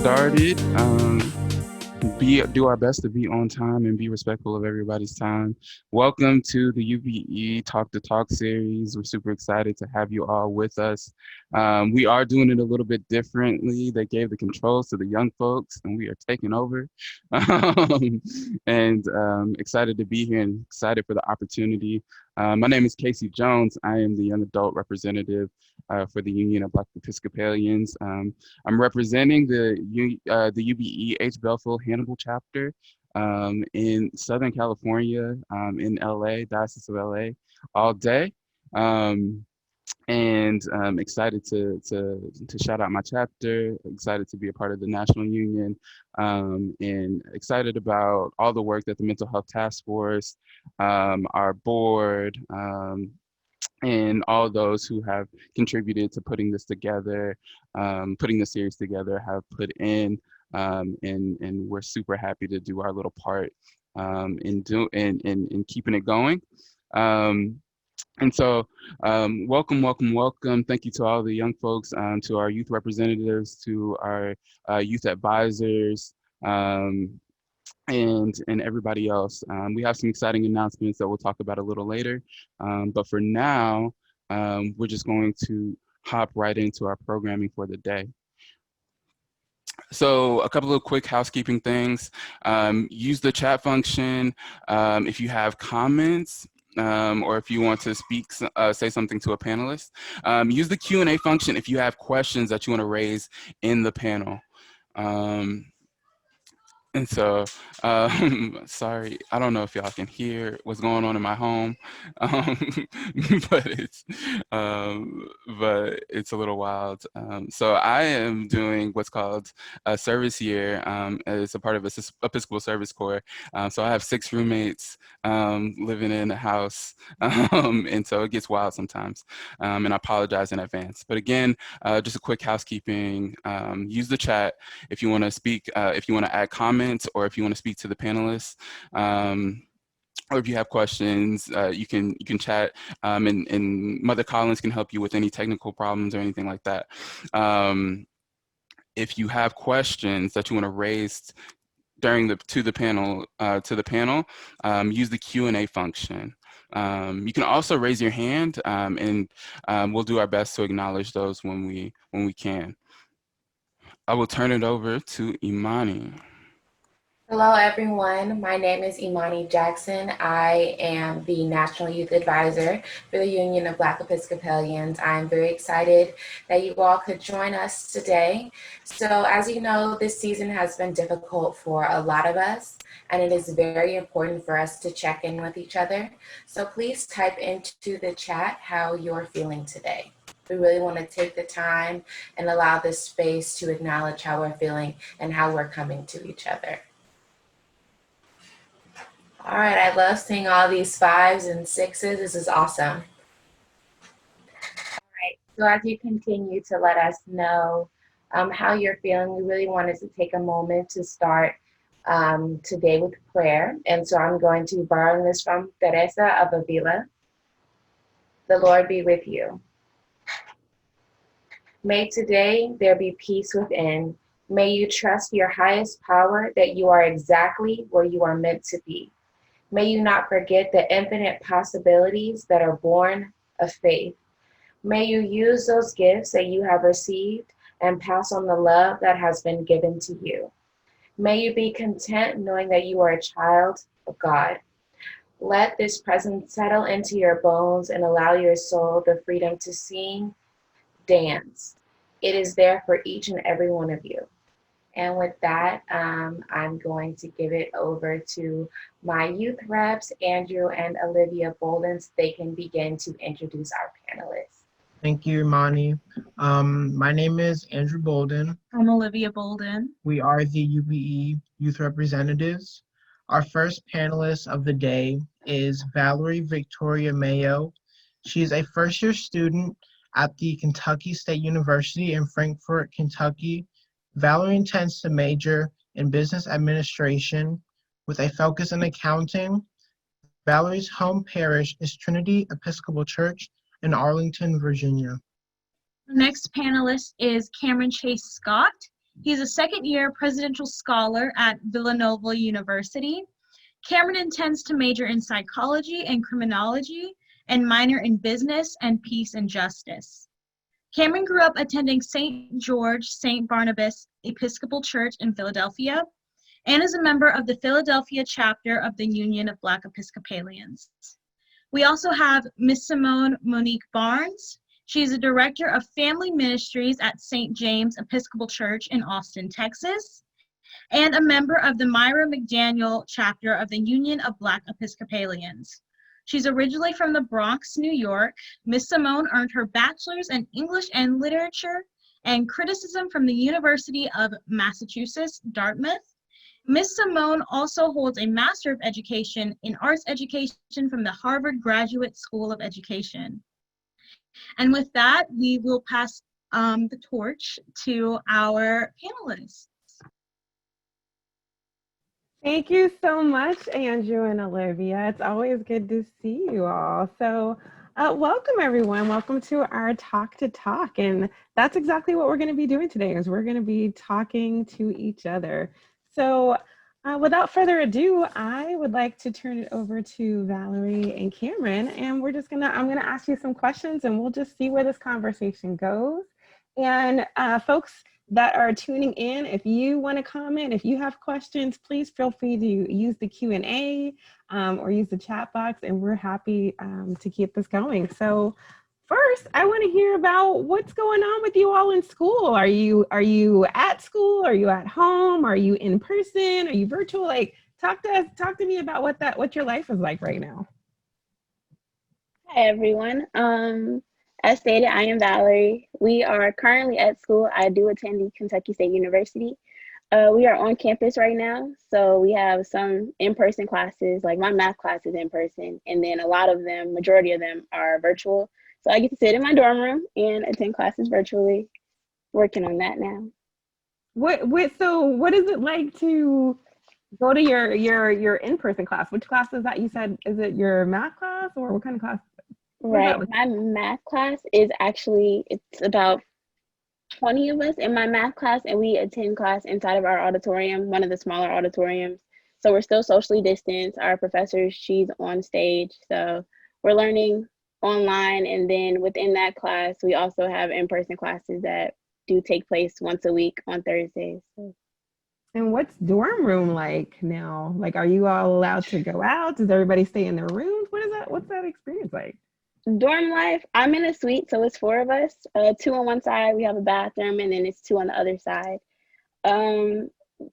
started. Do our best to be on time and be respectful of everybody's time. Welcome to the UBE Talk to Talk series. We're super excited to have you all with us. We are doing it a little bit differently. They gave the controls to the young folks, and we are taking over. Excited to be here and excited for the opportunity. My name is Casey Jones. I am the young adult representative for the Union of Black Episcopalians. I'm representing the UBE Belleville Hannibal chapter in Southern California, in LA, Diocese of LA, all day. Excited to shout out my chapter, excited to be a part of the National Union, and excited about all the work that the Mental Health Task Force, our board, and all those who have contributed to putting this together, putting the series together, have put in, and we're super happy to do our little part in keeping it going. Welcome. Thank you to all the young folks, to our youth representatives, to our youth advisors, and everybody else. We have some exciting announcements that we'll talk about a little later. But for now, we're just going to hop right into our programming for the day. So a couple of quick housekeeping things. Use the chat function if you have comments, or if you want to say something to a panelist. Use the Q&A function if you have questions that you want to raise in the panel. Sorry, I don't know if y'all can hear what's going on in my home, but it's a little wild. So I am doing what's called a service year as a part of Episcopal Service Corps. So I have 6 roommates living in a house, and so it gets wild sometimes. And I apologize in advance. But again, just a quick housekeeping. Use the chat if you want to speak, if you want to add comments, or if you want to speak to the panelists, or if you have questions, you can chat, and Mother Collins can help you with any technical problems or anything like that. If you have questions that you want to raise to the panel, use the Q&A function. You can also raise your hand, and we'll do our best to acknowledge those when we can. I will turn it over to Imani. Hello, everyone. My name is Imani Jackson. I am the National Youth Advisor for the Union of Black Episcopalians. I'm very excited that you all could join us today. So as you know, this season has been difficult for a lot of us, and it is very important for us to check in with each other. So please type into the chat how you're feeling today. We really want to take the time and allow this space to acknowledge how we're feeling and how we're coming to each other. All right, I love seeing all these 5s and 6s. This is awesome. All right, so as you continue to let us know how you're feeling, we really wanted to take a moment to start today with prayer. And so I'm going to borrow this from Teresa of Avila. The Lord be with you. May today there be peace within. May you trust your highest power that you are exactly where you are meant to be. May you not forget the infinite possibilities that are born of faith. May you use those gifts that you have received and pass on the love that has been given to you. May you be content knowing that you are a child of God. Let this presence settle into your bones and allow your soul the freedom to sing, dance. It is there for each and every one of you. And with that, I'm going to give it over to my youth reps, Andrew and Olivia Bolden, so they can begin to introduce our panelists. Thank you, Imani. My name is Andrew Bolden. I'm Olivia Bolden. We are the UBE Youth Representatives. Our first panelist of the day is Valerie Victoria Mayo. She is a first-year student at the Kentucky State University in Frankfort, Kentucky. Valerie intends to major in business administration with a focus in accounting. Valerie's home parish is Trinity Episcopal Church in Arlington, Virginia. The next panelist is Cameron Chase Scott. He's a second-year presidential scholar at Villanova University. Cameron intends to major in psychology and criminology and minor in business and peace and justice. Cameron grew up attending St. George St. Barnabas Episcopal Church in Philadelphia and is a member of the Philadelphia chapter of the Union of Black Episcopalians. We also have Miss Simone Monique Barnes. She's a director of family ministries at St. James Episcopal Church in Austin, Texas, and a member of the Myra McDaniel chapter of the Union of Black Episcopalians. She's originally from the Bronx, New York. Miss Simone earned her bachelor's in English and Literature and Criticism from the University of Massachusetts, Dartmouth. Miss Simone also holds a Master of Education in Arts Education from the Harvard Graduate School of Education. And with that, we will pass the torch to our panelists. Thank you so much, Andrew and Olivia. It's always good to see you all. So welcome, everyone. Welcome to our Talk to Talk. And that's exactly what we're going to be doing today, is we're going to be talking to each other. So without further ado, I would like to turn it over to Valerie and Cameron. And I'm going to ask you some questions and we'll just see where this conversation goes. And folks that are tuning in, if you want to comment, if you have questions, please feel free to use the Q&A or use the chat box, and we're happy to keep this going. So first, I want to hear about what's going on with you all in school. Are you at school? Are you at home? Are you in person? Are you virtual? Like, talk to me about what your life is like right now. Hi, everyone. As stated, I am Valerie. We are currently at school. I do attend the Kentucky State University. We are on campus right now, so we have some in-person classes, like my math class is in person, and then a lot of them, majority of them are virtual. So I get to sit in my dorm room and attend classes virtually, working on that now. So what is it like to go to your in-person class? Which class is that? You said, is it your math class, or what kind of class? Right, my math class is actually, it's about 20 of us in my math class, and we attend class inside of our auditorium, one of the smaller auditoriums. So we're still socially distanced. Our professor, she's on stage, so we're learning online, and then within that class, we also have in-person classes that do take place once a week on Thursdays. So. And what's dorm room like now? Like, are you all allowed to go out? Does everybody stay in their rooms? What's that experience like? Dorm life, I'm in a suite, so it's 4 of us, 2 on one side, we have a bathroom, and then it's 2 on the other side.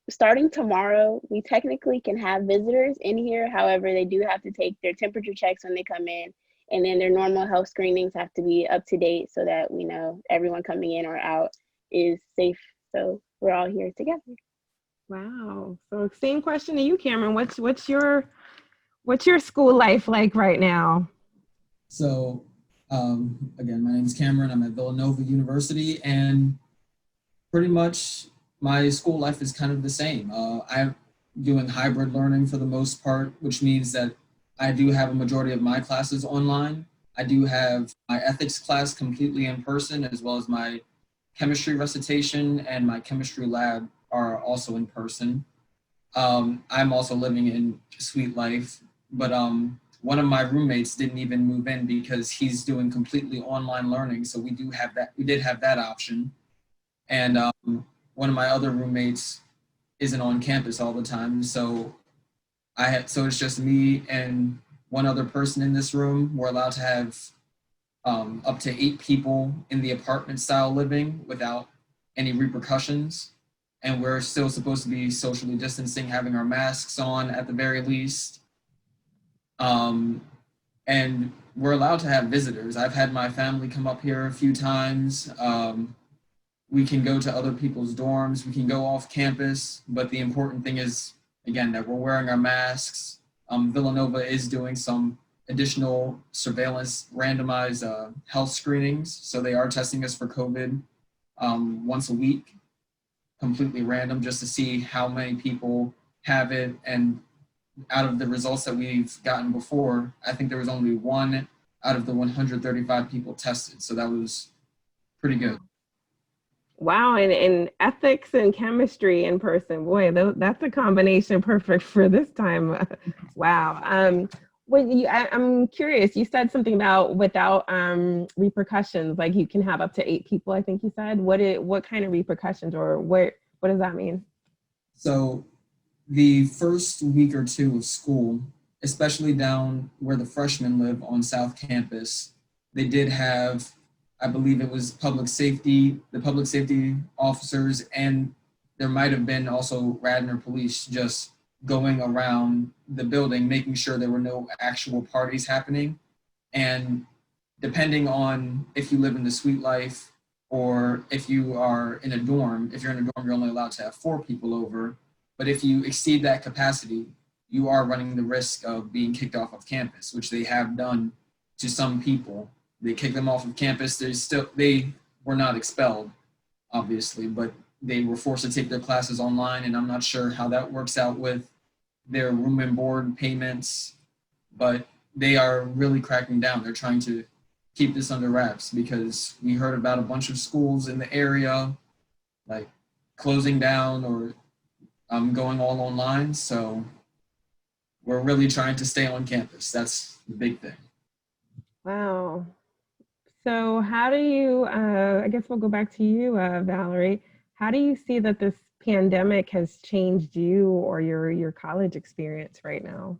Starting tomorrow, we technically can have visitors in here. However, they do have to take their temperature checks when they come in, and then their normal health screenings have to be up to date so that we know everyone coming in or out is safe. So we're all here together. Wow. So same question to you, Cameron. What's your school life like right now? So again, my name is Cameron. I'm at Villanova University, and pretty much my school life is kind of the same. I'm doing hybrid learning for the most part, which means that I do have a majority of my classes online. I do have my ethics class completely in person, as well as my chemistry recitation and my chemistry lab are also in person. I'm also living in suite life, but one of my roommates didn't even move in because he's doing completely online learning. So we did have that option. And one of my other roommates isn't on campus all the time. So it's just me and one other person in this room. We're allowed to have up to 8 people in the apartment style living without any repercussions. And we're still supposed to be socially distancing, having our masks on at the very least. And we're allowed to have visitors. I've had my family come up here a few times. We can go to other people's dorms. We can go off campus. But the important thing is, again, that we're wearing our masks. Villanova is doing some additional surveillance randomized health screenings. So they are testing us for COVID once a week, completely random, just to see how many people have it. And out of the results that we've gotten before, I think there was only 1 out of the 135 people tested. So that was pretty good. Wow, and ethics and chemistry in person. Boy, that's a combination perfect for this time. Wow. I'm curious. You said something about without repercussions, like you can have up to 8 people. I think you said. What kind of repercussions, or what does that mean? So the first week or two of school, especially down where the freshmen live on South Campus, they did have, I believe it was the public safety officers, and there might have been also Radnor police just going around the building, making sure there were no actual parties happening. And depending on if you live in the suite life or if you are in a dorm, if you're in a dorm, you're only allowed to have 4 people over. But if you exceed that capacity, you are running the risk of being kicked off of campus, which they have done to some people. They kick them off of campus. They were not expelled, obviously, but they were forced to take their classes online, and I'm not sure how that works out with their room and board payments, but they are really cracking down. They're trying to keep this under wraps because we heard about a bunch of schools in the area like closing down or going all online. So we're really trying to stay on campus. That's the big thing. Wow. So how do you, I guess we'll go back to you, Valerie. How do you see that this pandemic has changed you or your college experience right now?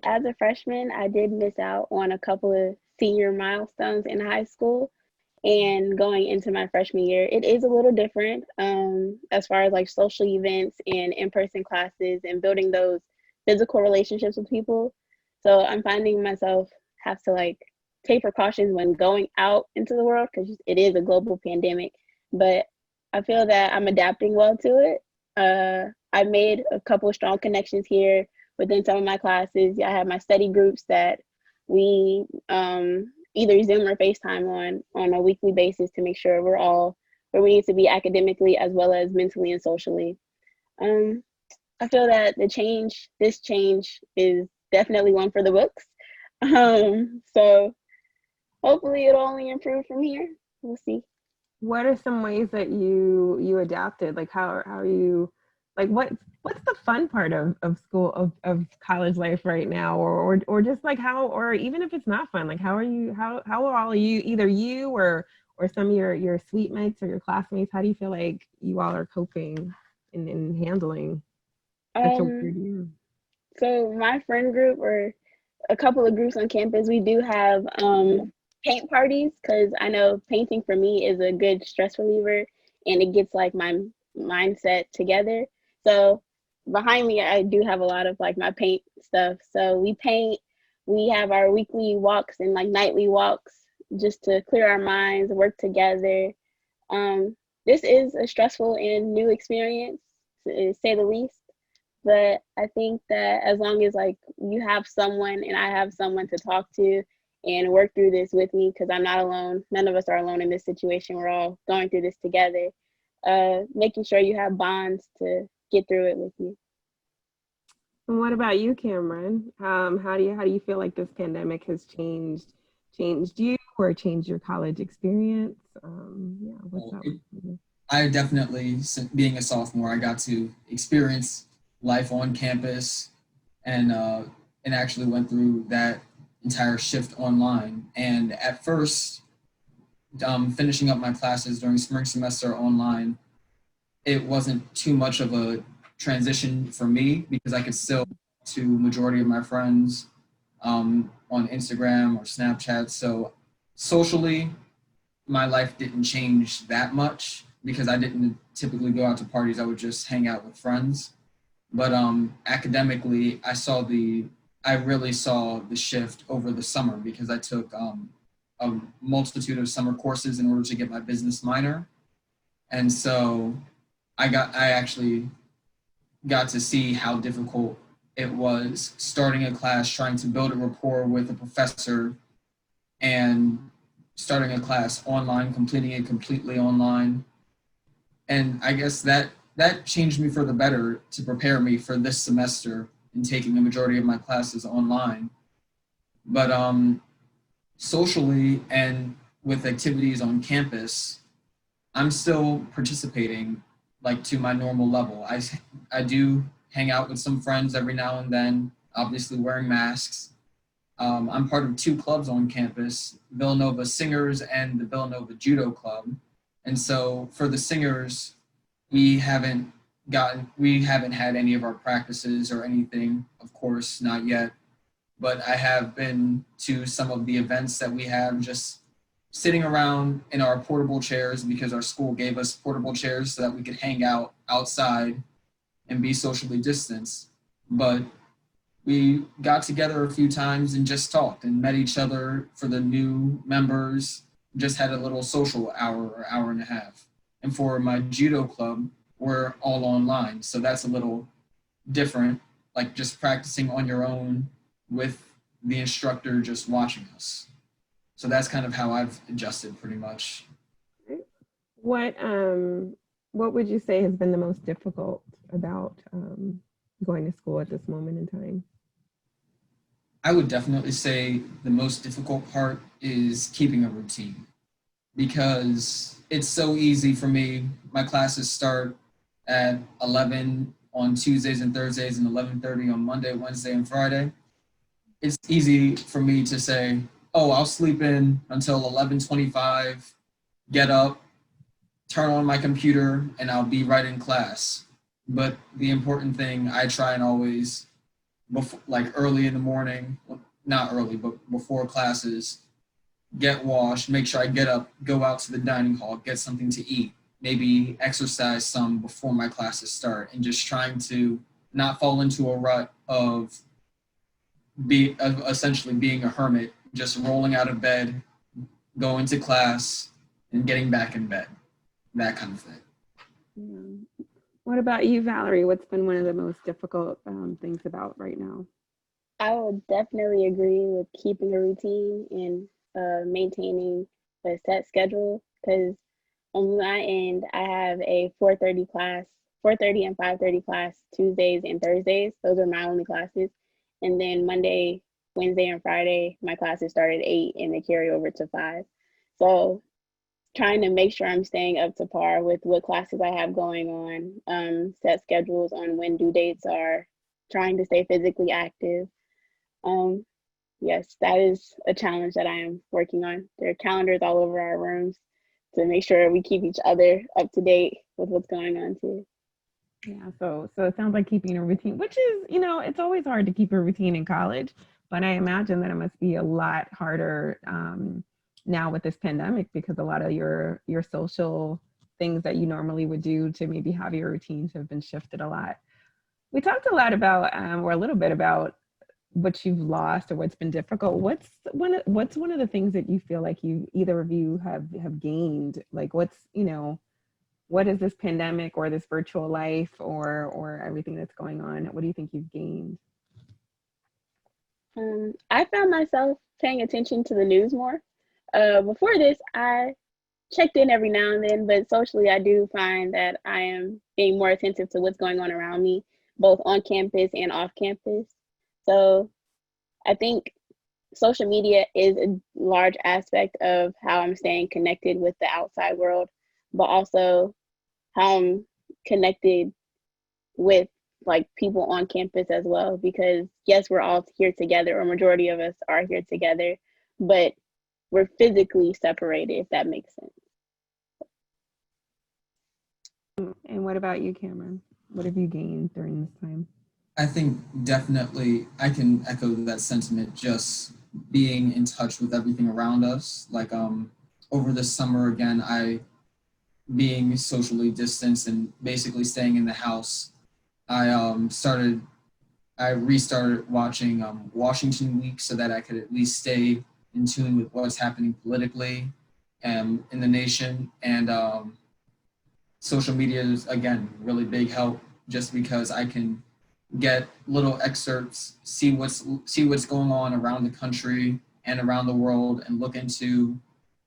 As a freshman, I did miss out on a couple of senior milestones in high school. And going into my freshman year, it is a little different as far as like social events and in-person classes and building those physical relationships with people. So I'm finding myself have to like take precautions when going out into the world because it is a global pandemic. But I feel that I'm adapting well to it. I made a couple of strong connections here within some of my classes. I have my study groups that we either Zoom or FaceTime on a weekly basis to make sure we're all where we need to be academically as well as mentally and socially. I feel that this change is definitely one for the books. So hopefully it'll only improve from here. We'll see. What are some ways that you adapted? Like how are you, like what's the fun part of school of college life right now, or just like how, or even if it's not fun, like how are all you, either you or some of your suite mates or your classmates, how do you feel like you all are coping and handling such a weird year? So my friend group or a couple of groups on campus, we do have paint parties because I know painting for me is a good stress reliever and it gets like my mindset together. So behind me, I do have a lot of like my paint stuff. So we paint, we have our weekly walks and like nightly walks just to clear our minds, work together. This is a stressful and new experience, to say the least. But I think that as long as like you have someone and I have someone to talk to and work through this with me, because I'm not alone. None of us are alone in this situation. We're all going through this together. Making sure you have bonds to get through it with you. And what about you, Cameron? How do you feel like this pandemic has changed you or changed your college experience? What's up? I definitely, being a sophomore, I got to experience life on campus and actually went through that entire shift online. And at first, finishing up my classes during spring semester online, it wasn't too much of a transition for me because I could still talk to majority of my friends on Instagram or Snapchat. So socially, my life didn't change that much because I didn't typically go out to parties. I would just hang out with friends. But academically, I really saw the shift over the summer because I took a multitude of summer courses in order to get my business minor. And so I actually got to see how difficult it was starting a class, trying to build a rapport with a professor and starting a class online, completing it completely online. And I guess that changed me for the better to prepare me for this semester in taking a majority of my classes online. But socially and with activities on campus, I'm still participating like to my normal level. I do hang out with some friends every now and then, obviously wearing masks. I'm part of two clubs on campus, Villanova Singers and the Villanova Judo Club. And so for the singers, we haven't had any of our practices or anything, of course, not yet. But I have been to some of the events that we have, just sitting around in our portable chairs because our school gave us portable chairs so that we could hang out outside and be socially distanced. But we got together a few times and just talked and met each other for the new members, just had a little social hour or hour and a half. And for my judo club, we're all online. So that's a little different, like just practicing on your own with the instructor just watching us. So that's kind of how I've adjusted pretty much. What would you say has been the most difficult about going to school at this moment in time? I would definitely say the most difficult part is keeping a routine, because it's so easy for me. My classes start at 11 on Tuesdays and Thursdays and 11:30 on Monday, Wednesday, and Friday. It's easy for me to say, oh, I'll sleep in until 11:25, get up, turn on my computer, and I'll be right in class. But the important thing, I try and always, before, like early in the morning, not early, but before classes, get washed, make sure I get up, go out to the dining hall, get something to eat, maybe exercise some before my classes start, and just trying to not fall into a rut of essentially being a hermit, just rolling out of bed, going to class, and getting back in bed, that kind of thing. Yeah. What about you, Valerie? What's been one of the most difficult things about right now? I would definitely agree with keeping a routine and maintaining a set schedule, because on my end, I have a 4:30 class, 4:30 and 5:30 class Tuesdays and Thursdays. Those are my only classes. And then Monday, Wednesday, and Friday, my classes start at 8 and they carry over to 5. So trying to make sure I'm staying up to par with what classes I have going on, set schedules on when due dates are, trying to stay physically active. Yes, that is a challenge that I am working on. There are calendars all over our rooms to make sure we keep each other up to date with what's going on too. Yeah, so it sounds like keeping a routine, which is, it's always hard to keep a routine in college, but I imagine that it must be a lot harder now with this pandemic, because a lot of your social things that you normally would do to maybe have your routines have been shifted a lot. We talked a lot about, or a little bit about what you've lost or what's been difficult. What's one of the things that you feel like either of you have gained? Like what is this pandemic or this virtual life or everything that's going on? What do you think you've gained? I found myself paying attention to the news more. Before this, I checked in every now and then, but socially, I do find that I am being more attentive to what's going on around me, both on campus and off campus. So I think social media is a large aspect of how I'm staying connected with the outside world, but also how I'm connected with like people on campus as well, because yes, we're all here together, or majority of us are here together, but we're physically separated, if that makes sense. And what about you, Cameron? What have you gained during this time? I think definitely I can echo that sentiment, just being in touch with everything around us. Like over the summer, again, being socially distanced and basically staying in the house, I restarted watching Washington Week so that I could at least stay in tune with what's happening politically in the nation. And social media is, again, really big help, just because I can get little excerpts, see what's going on around the country and around the world, and look into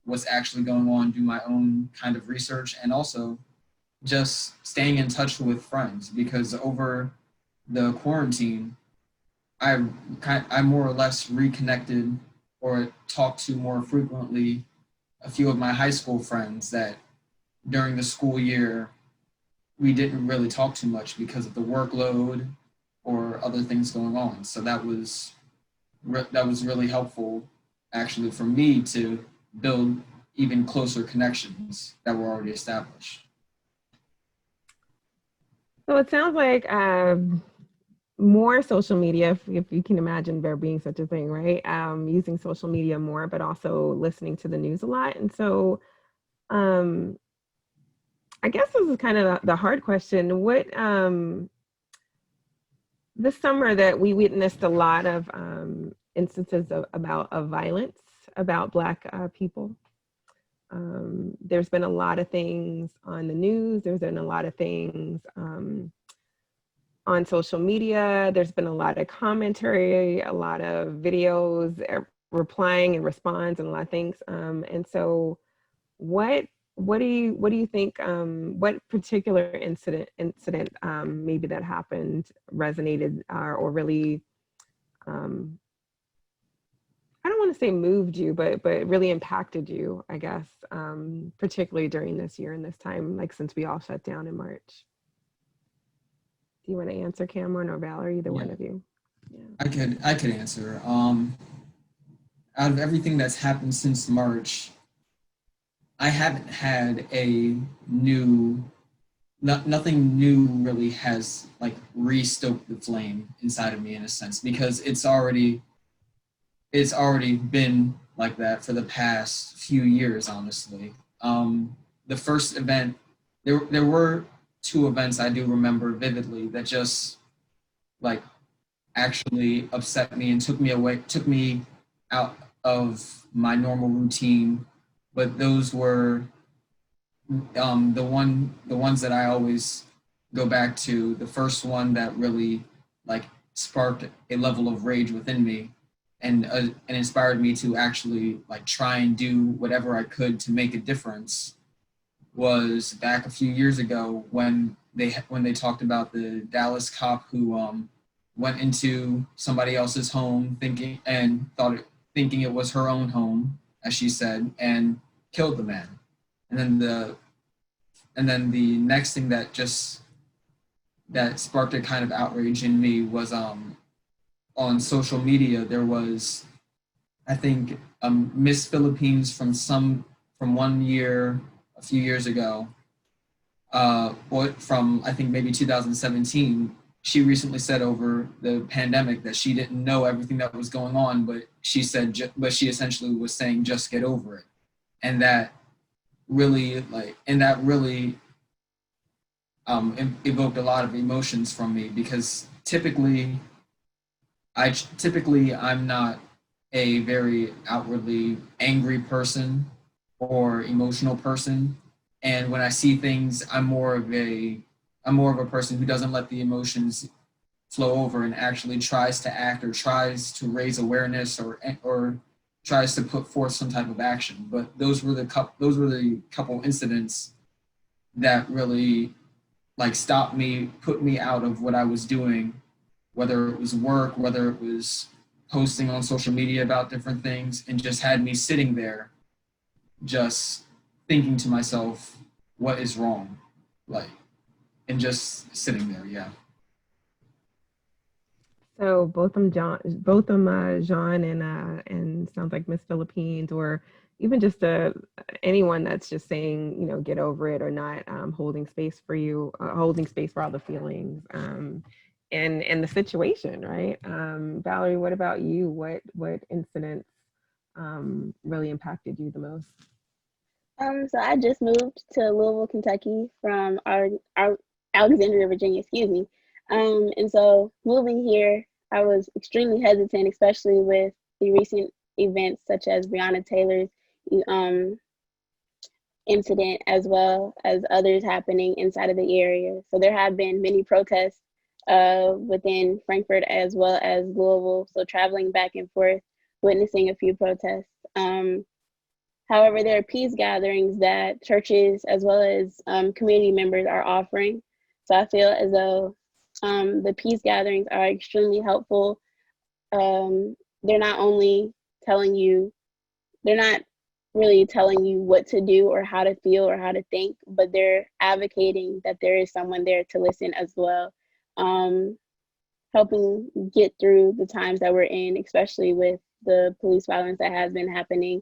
what's actually going on, do my own kind of research, and also just staying in touch with friends, because over the quarantine, I more or less reconnected or talked to more frequently a few of my high school friends that during the school year, we didn't really talk too much because of the workload or other things going on. So that was really helpful, actually, for me to build even closer connections that were already established. So it sounds like more social media, if you can imagine there being such a thing, right? Using social media more, but also listening to the news a lot. And so I guess this is kind of the hard question. What this summer that we witnessed a lot of instances of violence about Black people. There's been a lot of things on the news. There's been a lot of things on social media. There's been a lot of commentary, a lot of videos replying and response and a lot of things. And so what do you think, what particular incident maybe that happened resonated or really, I don't want to say moved you, but really impacted you, I guess, particularly during this year and this time, like since we all shut down in March? Do you want to answer, Cameron or Valerie, either one of you? Yeah. I could answer. Out of everything that's happened since March, I haven't had nothing new really has like re-stoked the flame inside of me in a sense, because it's already been like that for the past few years, honestly. The first event, there were two events I do remember vividly that just like actually upset me and took me out of my normal routine. But those were the ones that I always go back to. The first one that really like sparked a level of rage within me and inspired me to actually like try and do whatever I could to make a difference was back a few years ago when they talked about the Dallas cop who went into somebody else's home thinking it was her own home, as she said, and killed the man. And then the next thing that sparked a kind of outrage in me was on social media. There was, I think, Miss Philippines from one year a few years ago, from I think maybe 2017. She recently said over the pandemic that she didn't know everything that was going on, but she essentially was saying just get over it, and that really evoked a lot of emotions from me, because typically I'm not a very outwardly angry person or emotional person, and when I see things, I'm more of a person who doesn't let the emotions flow over and actually tries to act or tries to raise awareness or tries to put forth some type of action. But those were the couple incidents that really like stopped me, put me out of what I was doing, whether it was work, whether it was posting on social media about different things, and just had me sitting there just thinking to myself, what is wrong? And just sitting there, yeah. So both Jean and sounds like Miss Philippines, or even just anyone that's just saying, get over it, or not holding space for you, holding space for all the feelings and the situation, right? Valerie, what about you? What incidents really impacted you the most? So I just moved to Louisville, Kentucky from our Alexandria, Virginia, excuse me. And so moving here, I was extremely hesitant, especially with the recent events such as Breonna Taylor's incident, as well as others happening inside of the area. So there have been many protests within Frankfurt as well as Louisville. So traveling back and forth, witnessing a few protests. However, there are peace gatherings that churches as well as community members are offering. So I feel as though the peace gatherings are extremely helpful. They're not only telling you, they're not really telling you what to do or how to feel or how to think, but they're advocating that there is someone there to listen as well, helping get through the times that we're in, especially with the police violence that has been happening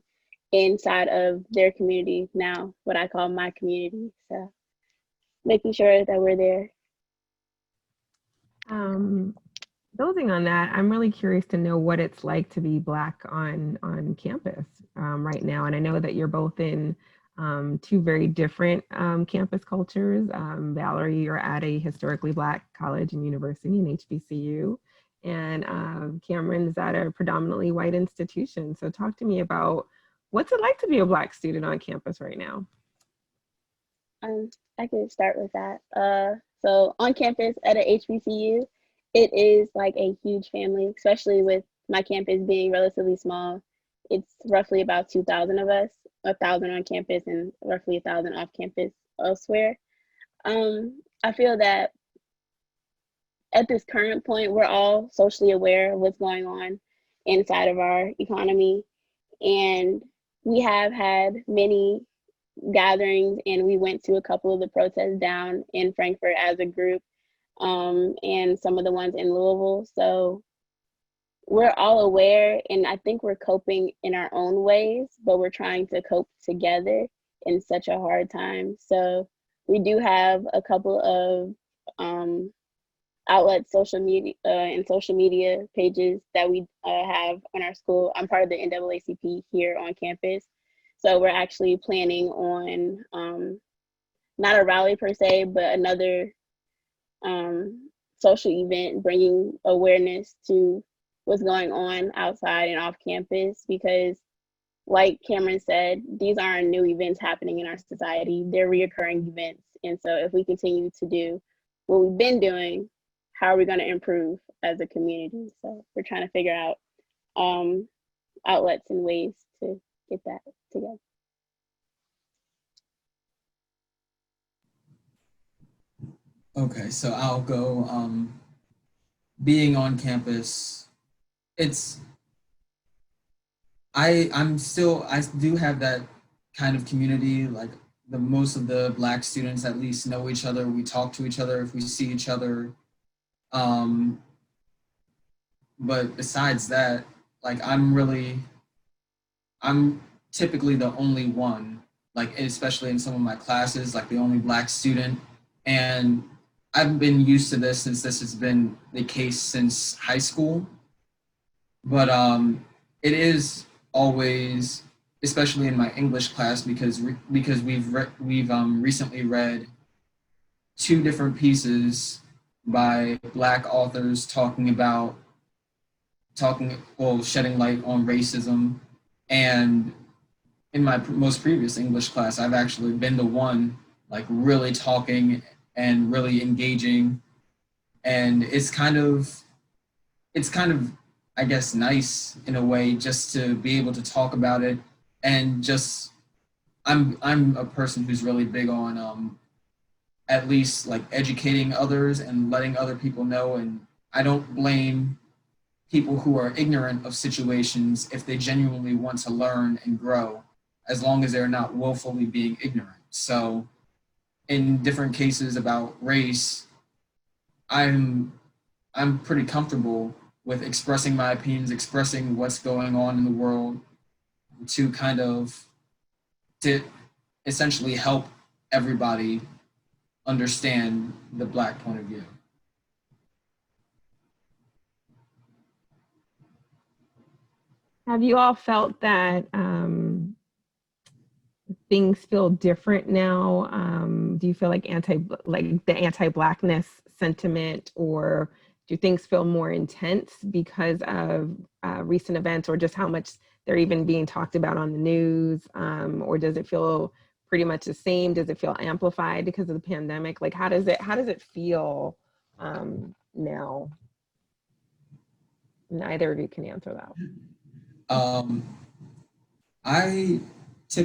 inside of their community now, what I call my community. So making sure that we're there. Building on that, I'm really curious to know what it's like to be Black on campus right now. And I know that you're both in two very different campus cultures. Valerie, you're at a historically Black college and university, an HBCU, and Cameron is at a predominantly white institution. So talk to me about what's it like to be a Black student on campus right now? I could start with that. So on campus at a HBCU, it is like a huge family, especially with my campus being relatively small. It's roughly about 2,000 of us, 1,000 on campus and roughly 1,000 off campus elsewhere. I feel that at this current point, we're all socially aware of what's going on inside of our economy. And we have had many gatherings, and we went to a couple of the protests down in Frankfurt as a group, and some of the ones in Louisville. So we're all aware, and I think we're coping in our own ways, but we're trying to cope together in such a hard time. So we do have a couple of outlets, social media and social media pages that we have on our school. I'm part of the NAACP here on campus. So we're actually planning on not a rally per se, but another social event bringing awareness to what's going on outside and off campus, because like Cameron said, these aren't new events happening in our society, they're reoccurring events. And so if we continue to do what we've been doing, how are we going to improve as a community? So we're trying to figure out outlets and ways to get that together. Okay, so I'll go. Being on campus, I do have that kind of community. Like most of the Black students at least know each other. We talk to each other if we see each other. But besides that, like I'm typically the only one, like especially in some of my classes, like the only Black student. And I've been used to this since this has been the case since high school. But it is always, especially in my English class, because we've recently read 2 different pieces by Black authors shedding light on racism. And in my most previous English class, I've actually been the one like really talking and really engaging. And it's kind of, I guess, nice in a way just to be able to talk about it. And just, I'm a person who's really big on at least like educating others and letting other people know. And I don't blame people who are ignorant of situations if they genuinely want to learn and grow, as long as they're not willfully being ignorant. So in different cases about race, I'm pretty comfortable with expressing my opinions, expressing what's going on in the world to essentially help everybody understand the Black point of view. Have you all felt that things feel different now? Do you feel like the anti-Blackness sentiment, or do things feel more intense because of recent events, or just how much they're even being talked about on the news? Or does it feel pretty much the same? Does it feel amplified because of the pandemic? Like, how does it feel now? Neither of you can answer that.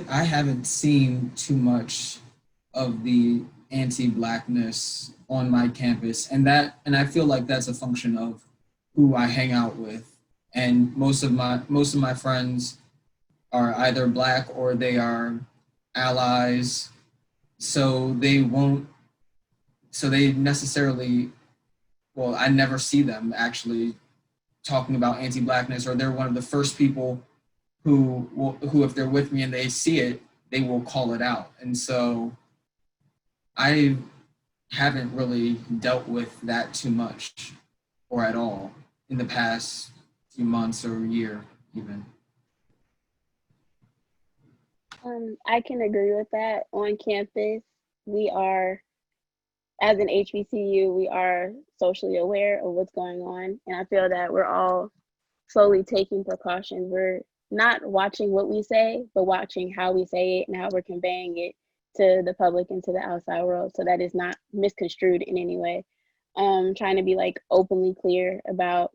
I haven't seen too much of the anti-Blackness on my campus, and I feel like that's a function of who I hang out with. And most of my friends are either Black or they are allies. So they won't, so they necessarily, well, I never see them actually talking about anti-Blackness, or they're one of the first people who if they're with me and they see it, they will call it out. And so I haven't really dealt with that too much or at all in the past few months or year even. I can agree with that. On campus, we are, as an HBCU, we are socially aware of what's going on. And I feel that we're all slowly taking precautions. We're not watching what we say, but watching how we say it and how we're conveying it to the public and to the outside world, so that it's not misconstrued in any way. Trying to be like openly clear about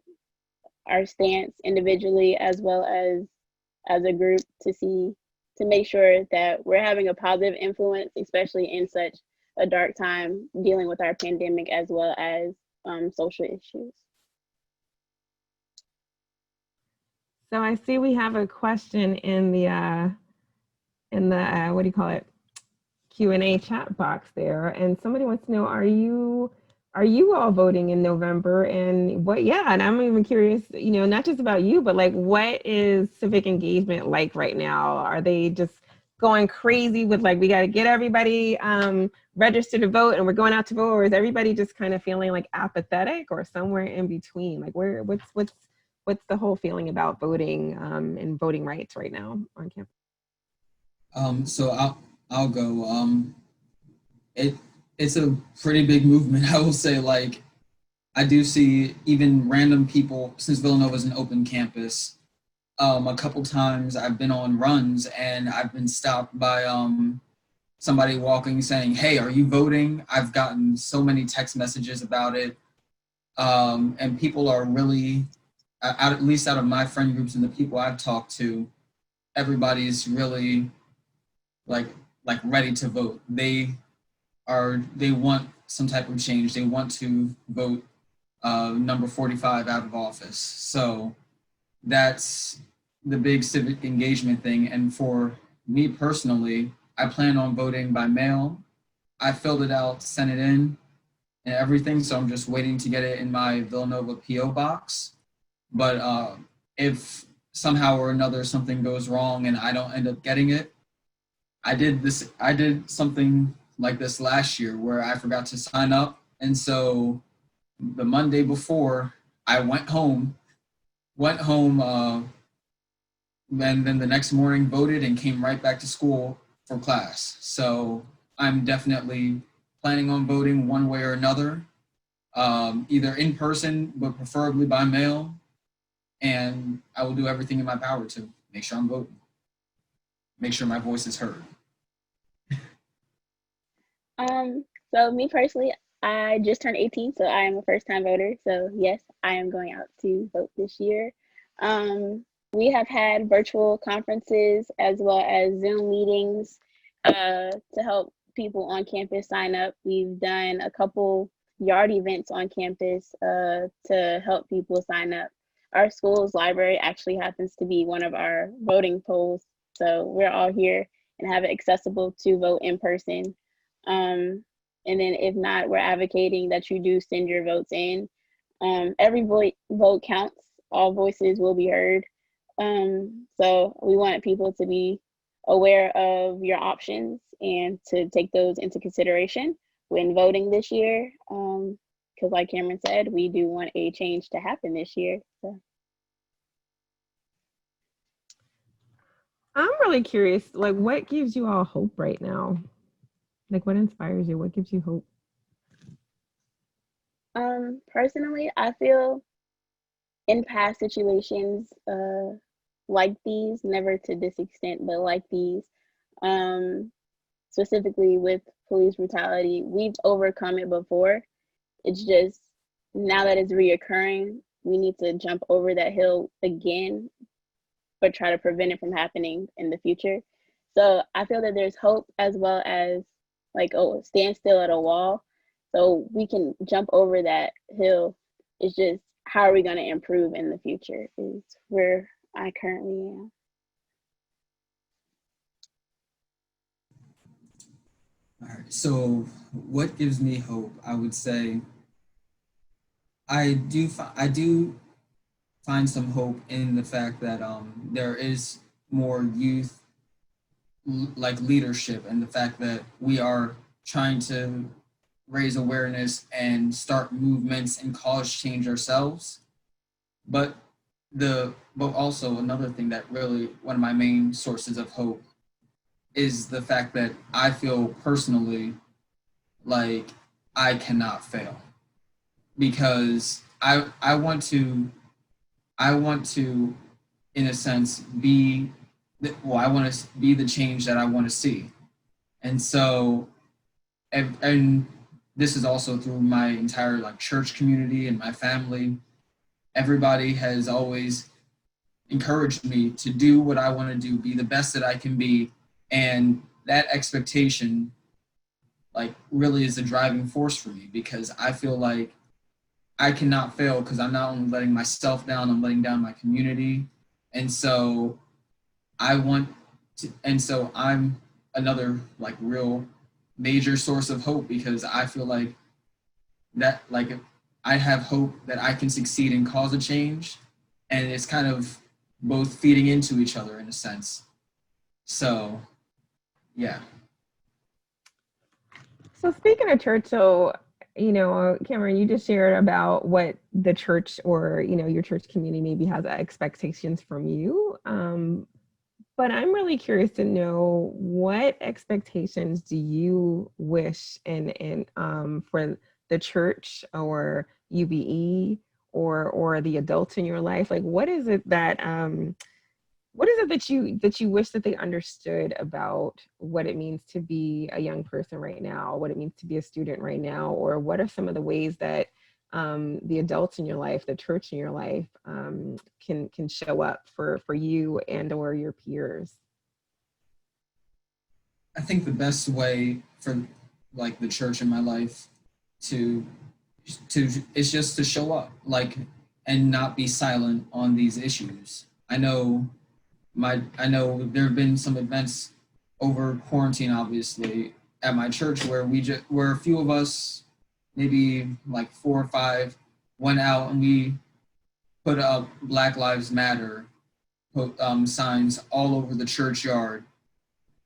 our stance individually as well as a group, to make sure that we're having a positive influence, especially in such a dark time dealing with our pandemic as well as social issues. So I see we have a question in the what do you call it, Q&A chat box there, and somebody wants to know, are you all voting in November, and what? Yeah, and I'm even curious, not just about you, but like, what is civic engagement like right now? Are they just going crazy with like, we got to get everybody registered to vote and we're going out to vote, or is everybody just kind of feeling like apathetic, or somewhere in between? Like, what's the whole feeling about voting and voting rights right now on campus? So I'll go. It's a pretty big movement, I will say. Like, I do see even random people, since Villanova is an open campus, a couple times I've been on runs and I've been stopped by somebody walking saying, "Hey, are you voting?" I've gotten so many text messages about it. And people are really, at least out of my friend groups and the people I've talked to, everybody's really like ready to vote. They want some type of change. They want to vote number 45 out of office. So that's the big civic engagement thing. And for me personally, I plan on voting by mail. I filled it out, sent it in and everything. So I'm just waiting to get it in my Villanova PO box. But if somehow or another something goes wrong and I don't end up getting it, I did something like this last year where I forgot to sign up. And so the Monday before, I went home, and then the next morning voted and came right back to school for class. So I'm definitely planning on voting one way or another, either in person, but preferably by mail. And I will do everything in my power to make sure I'm voting, make sure my voice is heard. So me personally, I just turned 18, so I am a first-time voter. So yes, I am going out to vote this year. We have had virtual conferences as well as Zoom meetings to help people on campus sign up. We've done a couple yard events on campus to help people sign up. Our school's library actually happens to be one of our voting polls, so we're all here and have it accessible to vote in person. And then if not, we're advocating that you do send your votes in. Every vote counts. All voices will be heard. So we want people to be aware of your options and to take those into consideration when voting this year. Because like Cameron said, we do want a change to happen this year. So. I'm really curious, like, what gives you all hope right now? Like, what inspires you? What gives you hope? Personally, I feel in past situations like these, never to this extent, but like these, specifically with police brutality, we've overcome it before. It's just now that it's reoccurring, we need to jump over that hill again, but try to prevent it from happening in the future. So I feel that there's hope as well as like, oh, stand still at a wall so we can jump over that hill. It's just, how are we going to improve in the future is where I currently am. All right. So, what gives me hope? I would say I do find some hope in the fact that there is more youth like leadership, and the fact that we are trying to raise awareness and start movements and cause change ourselves. But but also another thing that really one of my main sources of hope is the fact that I feel personally like I cannot fail, because I want to in a sense be I want to be the change that I want to see. And so and this is also through my entire like church community and my family. Everybody has always encouraged me to do what I want to do, be the best that I can be. And that expectation like really is a driving force for me, because I feel like I cannot fail, because I'm not only letting myself down, I'm letting down my community. And so and so I'm another like real major source of hope, because I feel like that like I have hope that I can succeed and cause a change, and it's kind of both feeding into each other in a sense. So yeah. So speaking of church, so Cameron, you just shared about what the church or your church community maybe has expectations from you. But I'm really curious to know, what expectations do you wish in for the church or UBE or the adults in your life? Like, what is it that that you wish that they understood about what it means to be a young person right now, what it means to be a student right now, or what are some of the ways that the adults in your life, the church in your life, can show up for you and or your peers? I think the best way for like the church in my life to is just to show up, like, and not be silent on these issues. I know there have been some events over quarantine, obviously, at my church where where a few of us, maybe like 4 or 5, went out and we put up Black Lives Matter signs all over the churchyard.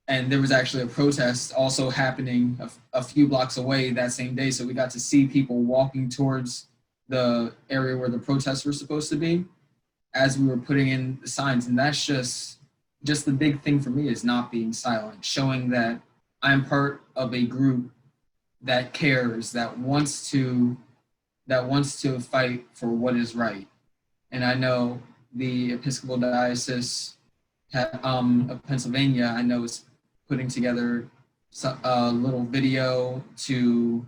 And there was actually a protest also happening a few blocks away that same day. So we got to see people walking towards the area where the protests were supposed to be as we were putting in the signs. And that's just the big thing for me, is not being silent, showing that I'm part of a group that cares, that wants to fight for what is right. And I know the Episcopal Diocese of Pennsylvania, I know, is putting together a little video to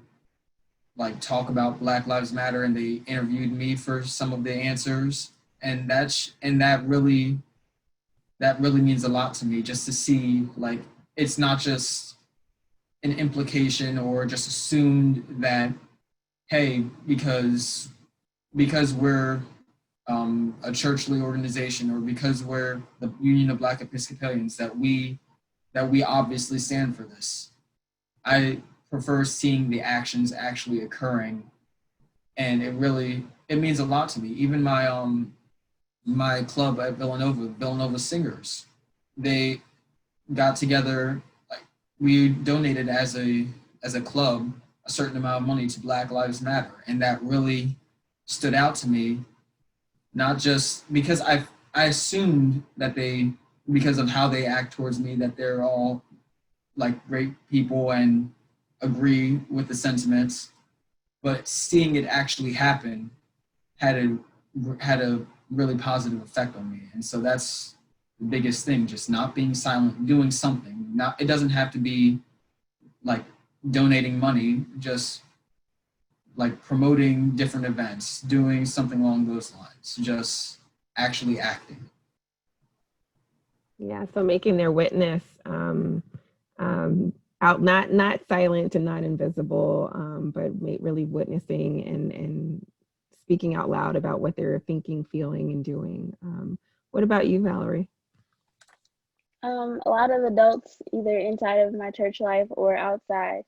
like talk about Black Lives Matter, and they interviewed me for some of the answers. And that really means a lot to me, just to see like it's not just an implication or just assumed that, hey, because we're a churchly organization, or because we're the Union of Black Episcopalians, that we obviously stand for this. I prefer seeing the actions actually occurring, and it means a lot to me. Even my club at Villanova Singers, they got together, like, we donated as a club a certain amount of money to Black Lives Matter, and that really stood out to me, not just because I assumed that because of how they act towards me, that they're all like great people and agree with the sentiments, but seeing it actually happen had a really positive effect on me. And so that's the biggest thing, just not being silent, doing something. It doesn't have to be like donating money, just like promoting different events, doing something along those lines, just actually acting. Yeah, so making their witness out, not silent and not invisible, but really witnessing and speaking out loud about what they're thinking, feeling, and doing. What about you, Valerie? A lot of adults, either inside of my church life or outside,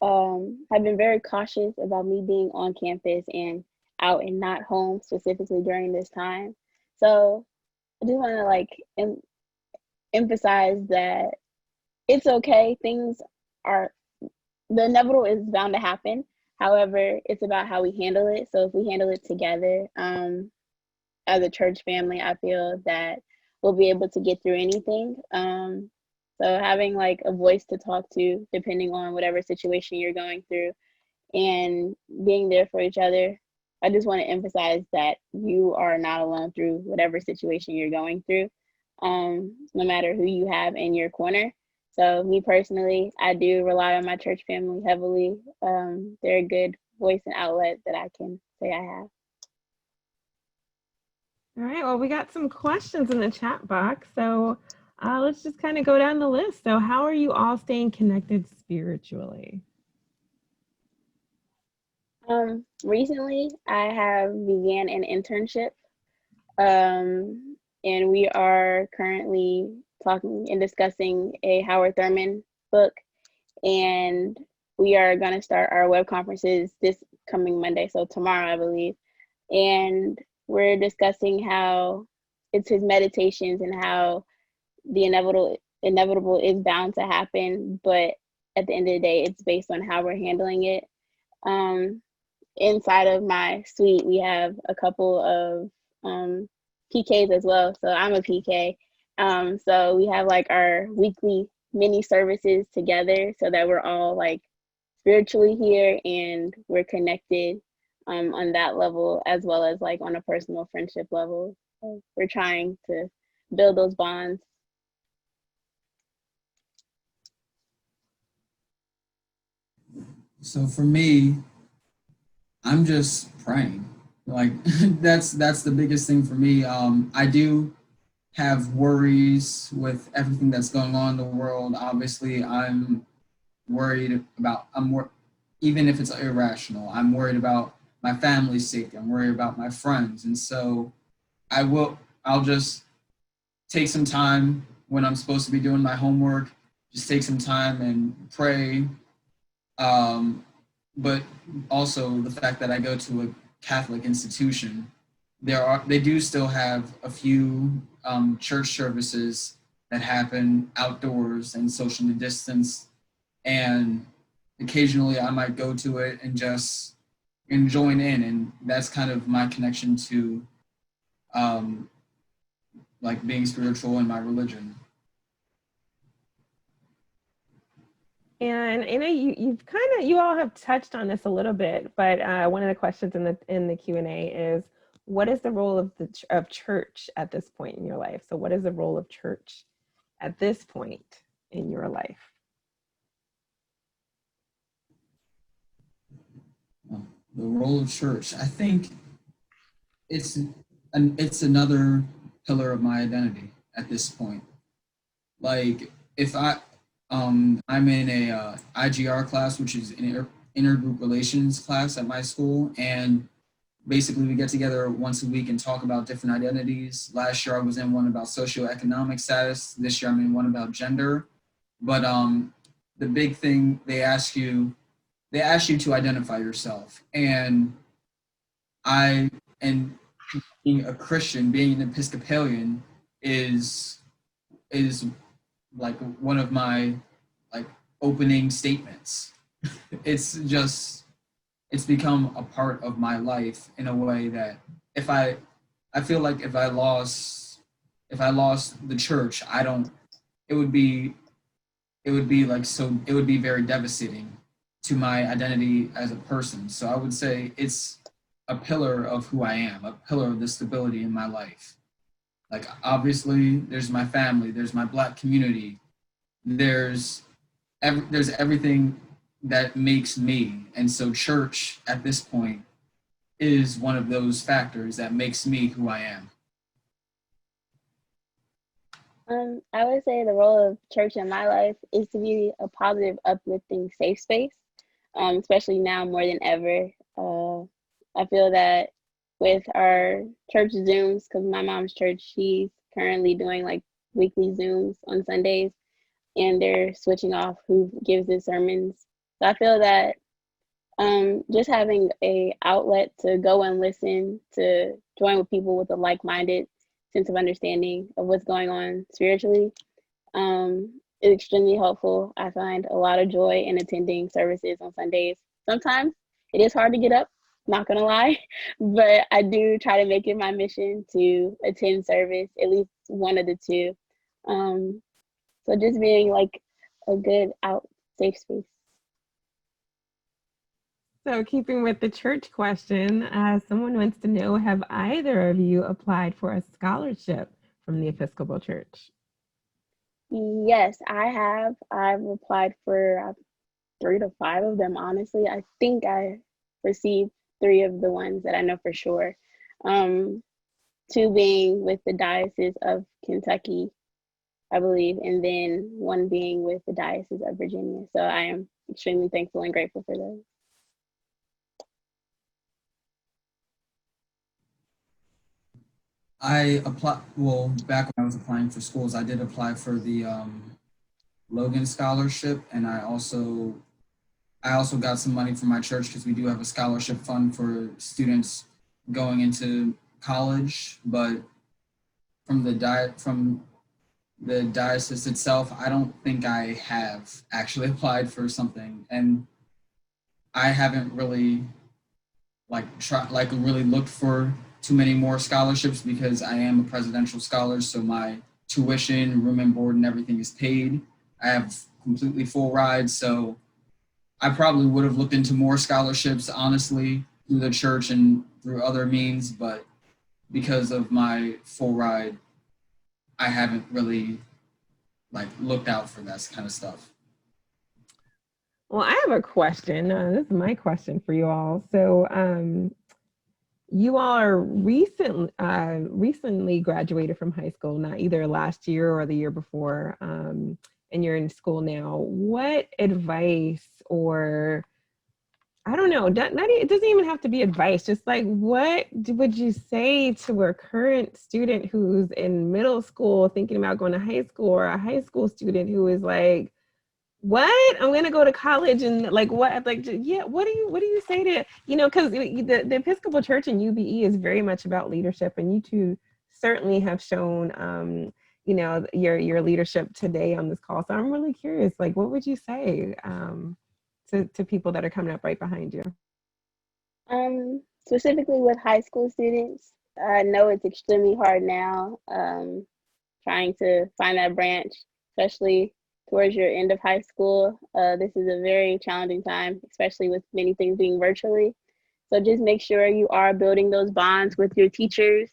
have been very cautious about me being on campus and out and not home specifically during this time. So I do want to emphasize that it's okay. Things are, the inevitable is bound to happen. However, it's about how we handle it. So if we handle it together, as a church family, I feel that we'll be able to get through anything. So having like a voice to talk to, depending on whatever situation you're going through, and being there for each other. I just want to emphasize that you are not alone through whatever situation you're going through, no matter who you have in your corner. So me personally, I do rely on my church family heavily. They're a good voice and outlet that I can say I have. All right, well, we got some questions in the chat box. So let's just kind of go down the list. So how are you all staying connected spiritually? Recently, I have began an internship, and we are currently talking and discussing a Howard Thurman book, and we are going to start our web conferences this coming Monday, so tomorrow, I believe, and we're discussing how it's his meditations and how the inevitable is bound to happen, but at the end of the day, it's based on how we're handling it. Inside of my suite, we have a couple of PKs as well. So I'm a PK. So we have like our weekly mini services together so that we're all like spiritually here and we're connected on that level, as well as like on a personal friendship level. So we're trying to build those bonds. So for me, I'm just praying. Like that's the biggest thing for me. I do have worries with everything that's going on in the world. Obviously, I'm worried about. Even if it's irrational, I'm worried about my family's safety. I'm worried about my friends, and so I'll just take some time when I'm supposed to be doing my homework. Just take some time and pray. But also the fact that I go to a Catholic institution, they do still have a few church services that happen outdoors and socially distanced, and occasionally I might go to it and join in, and that's kind of my connection to like being spiritual in my religion. And I know you all have touched on this a little bit, but one of the questions in the Q&A is, what is the role of church at this point in your life? So what is the role of church at this point in your life? The role of church, I think it's another pillar of my identity at this point. Like if I'm in a IGR class, which is an intergroup relations class at my school, and basically we get together once a week and talk about different identities. Last year I was in one about socioeconomic status. This year I'm in one about gender. But the big thing, they ask you to identify yourself. And being a Christian, being an Episcopalian is like one of my like opening statements. It's become a part of my life in a way that I feel like if I lost the church, it would be very devastating to my identity as a person. So I would say it's a pillar of who I am, a pillar of the stability in my life. Like obviously there's my family, there's my Black community, there's everything that makes me. And so church at this point is one of those factors that makes me who I am. I would say the role of church in my life is to be a positive, uplifting, safe space, especially now more than ever. I feel that with our church Zooms, because my mom's church, she's currently doing like weekly Zooms on Sundays, and they're switching off who gives the sermons. So I feel that just having a outlet to go and listen, to join with people with a like-minded sense of understanding of what's going on spiritually, is extremely helpful. I find a lot of joy in attending services on Sundays. Sometimes it is hard to get up, not gonna lie, but I do try to make it my mission to attend service, at least one of the two. So just being like a good safe space. So keeping with the church question, someone wants to know, have either of you applied for a scholarship from the Episcopal Church? Yes, I have. I've applied for 3 to 5 of them, honestly. I think I received 3 of the ones that I know for sure. 2 being with the Diocese of Kentucky, I believe, and then 1 being with the Diocese of Virginia. So I am extremely thankful and grateful for those. I applied, well, back when I was applying for schools, I did apply for the Logan Scholarship, and I also got some money from my church because we do have a scholarship fund for students going into college. But from the diocese itself, I don't think I have actually applied for something, and I haven't really really looked for too many more scholarships because I am a presidential scholar, so my tuition, room and board, and everything is paid. I have completely full rides, so I probably would have looked into more scholarships, honestly, through the church and through other means, but because of my full ride, I haven't really looked out for that kind of stuff. Well, I have a question. This is my question for you all. So you all are recently graduated from high school, not either last year or the year before, and you're in school now. What advice, or I don't know, it doesn't even have to be advice, just like what would you say to a current student who's in middle school thinking about going to high school, or a high school student who is like, what, I'm gonna go to college, and what do you say to, because the Episcopal Church and UBE is very much about leadership, and you two certainly have shown your leadership today on this call. So I'm really curious, what would you say to people that are coming up right behind you? Specifically with high school students, I know it's extremely hard now, trying to find that branch, especially towards your end of high school. This is a very challenging time, especially with many things being virtually. So just make sure you are building those bonds with your teachers,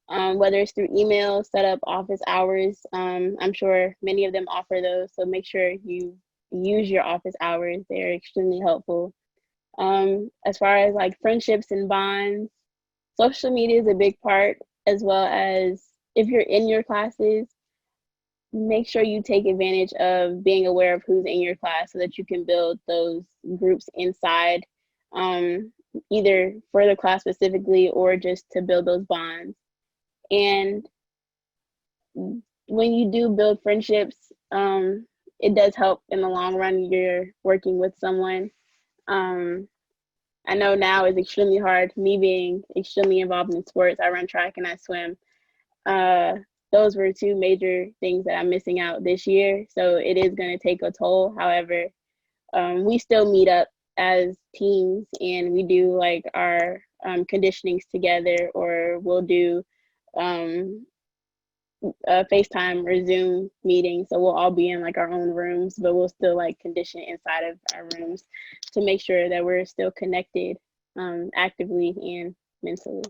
whether it's through email, set up office hours. I'm sure many of them offer those, so make sure you use your office hours. They're extremely helpful. As far as friendships and bonds, social media is a big part, as well as if you're in your classes, make sure you take advantage of being aware of who's in your class so that you can build those groups inside, either for the class specifically or just to build those bonds. And when you do build friendships, it does help in the long run. You're working with someone. I know now is extremely hard, me being extremely involved in sports. I run track and I swim. Those were 2 major things that I'm missing out this year. So it is going to take a toll. However, we still meet up as teams and we do our conditionings together, or we'll do FaceTime or Zoom meetings. So we'll all be in our own rooms, but we'll still condition inside of our rooms to make sure that we're still connected actively and mentally.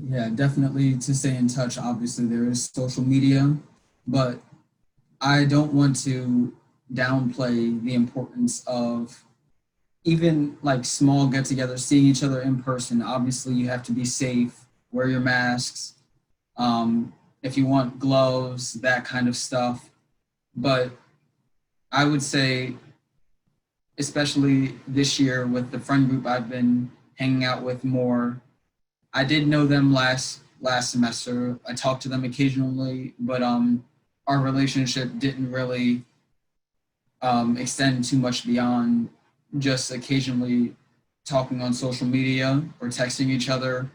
Yeah, definitely to stay in touch. Obviously, there is social media, but I don't want to downplay the importance of even small get-togethers, seeing each other in person. Obviously, you have to be safe, wear your masks, if you want gloves, that kind of stuff. But I would say, especially this year with the friend group I've been hanging out with more, I did know them last last semester. I talked to them occasionally, but our relationship didn't really extend too much beyond just occasionally talking on social media or texting each other.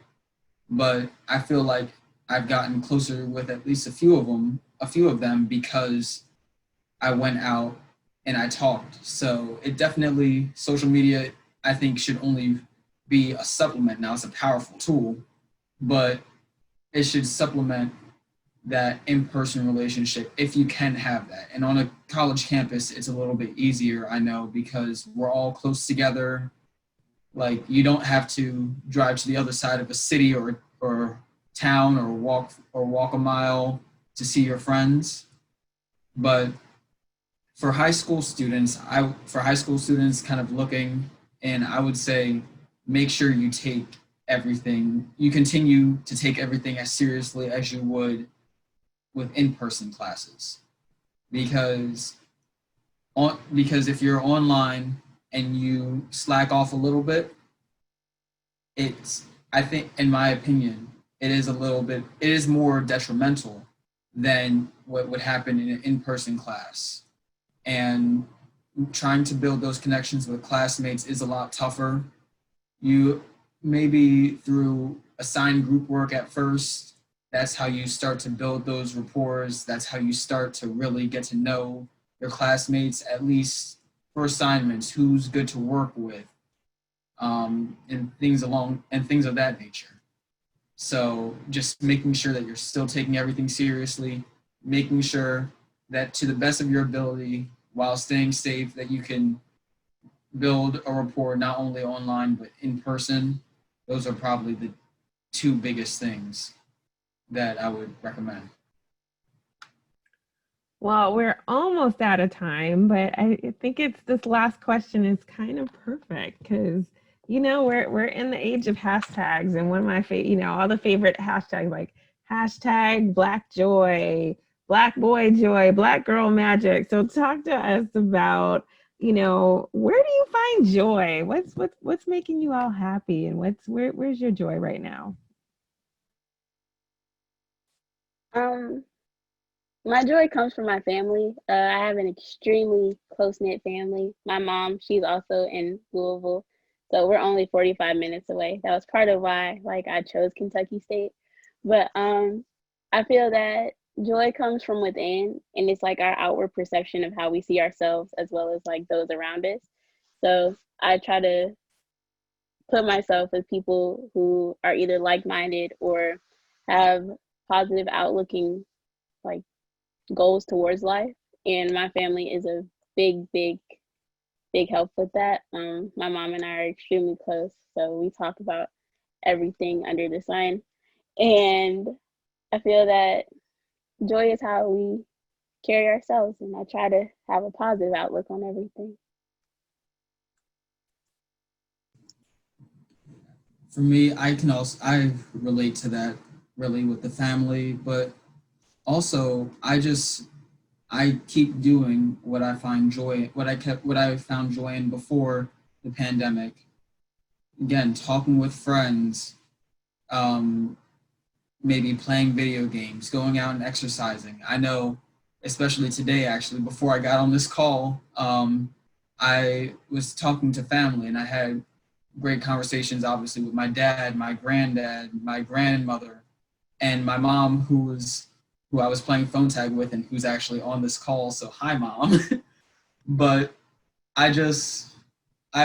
But I feel like I've gotten closer with at least a few of them because I went out and I talked. So it definitely, social media, I think, should only be a supplement. Now it's a powerful tool, but it should supplement that in-person relationship if you can have that. And on a college campus, it's a little bit easier, I know, because we're all close together. Like, you don't have to drive to the other side of a city or town or walk a mile to see your friends. But for high school students kind of looking, and I would say make sure you continue to take everything as seriously as you would with in-person classes, because if you're online and you slack off a little bit, I think, in my opinion, it is more detrimental than what would happen in an in-person class. And trying to build those connections with classmates is a lot tougher. You maybe through assigned group work at first, that's how you start to build those rapports. That's how you start to really get to know your classmates, at least for assignments, who's good to work with, and things of that nature. So just making sure that you're still taking everything seriously, making sure that to the best of your ability, while staying safe, that you can build a rapport not only online but in person. Those are probably the two biggest things that I would recommend. Well, we're almost out of time, but I think this last question is kind of perfect because, we're in the age of hashtags, and one of my all the favorite hashtags, like hashtag Black Joy, Black Boy Joy, Black Girl Magic. So talk to us about, where do you find joy? What's making you all happy, and where's your joy right now? My joy comes from my family. I have an extremely close-knit family. My mom, she's also in Louisville, so we're only 45 minutes away. That was part of why, I chose Kentucky State. But I feel that joy comes from within, and it's our outward perception of how we see ourselves as well as those around us. So I try to put myself with people who are either like-minded or have positive outlooking goals towards life, and my family is a big help with that. My mom and I are extremely close, so we talk about everything under the sun, and I feel that joy is how we carry ourselves, and I try to have a positive outlook on everything. For me, I relate to that really with the family, but also I keep doing what I found joy in before the pandemic. Again, talking with friends, maybe playing video games, going out and exercising. I know, especially today, actually, before I got on this call, I was talking to family, and I had great conversations, obviously, with my dad, my granddad, my grandmother, and my mom, who I was playing phone tag with and who's actually on this call. So hi, Mom. But I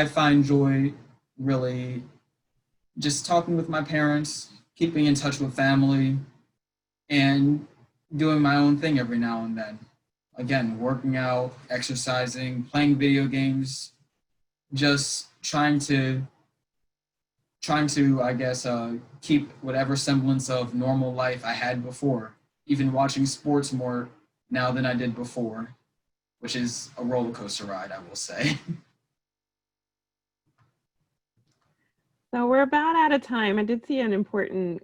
find joy really just talking with my parents, keeping in touch with family, and doing my own thing every now and then. Again, working out, exercising, playing video games, just trying to, I guess, keep whatever semblance of normal life I had before. Even watching sports more now than I did before, which is a roller coaster ride, I will say. So we're about out of time. I did see an important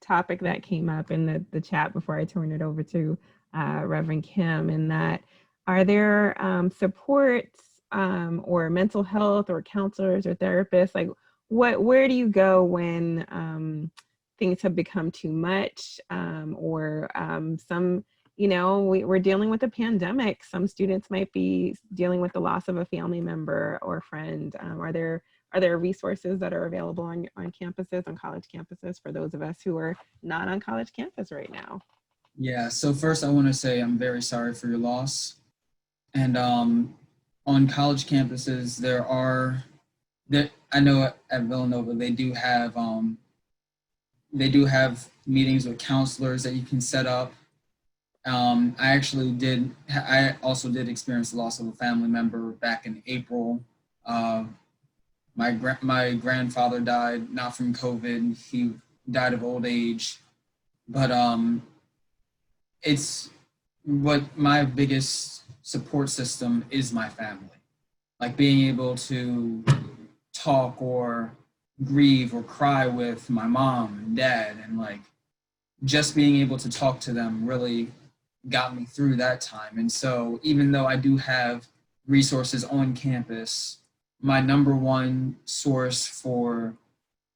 topic that came up in the chat before I turn it over to Reverend Kim, and that are there supports or mental health or counselors or therapists? Where do you go when things have become too much, or some, we're dealing with a pandemic. Some students might be dealing with the loss of a family member or friend. Are there resources that are available on campuses, on college campuses, for those of us who are not on college campus right now? Yeah, so first I want to say I'm very sorry for your loss. And on college campuses, I know at Villanova, they do have meetings with counselors that you can set up. I also did experience the loss of a family member back in April. My grandfather died, not from COVID. He died of old age. But it's what my biggest support system is, my family. Like being able to talk or grieve or cry with my mom and dad, and like just being able to talk to them really got me through that time. And so even though I do have resources on campus, my number one source for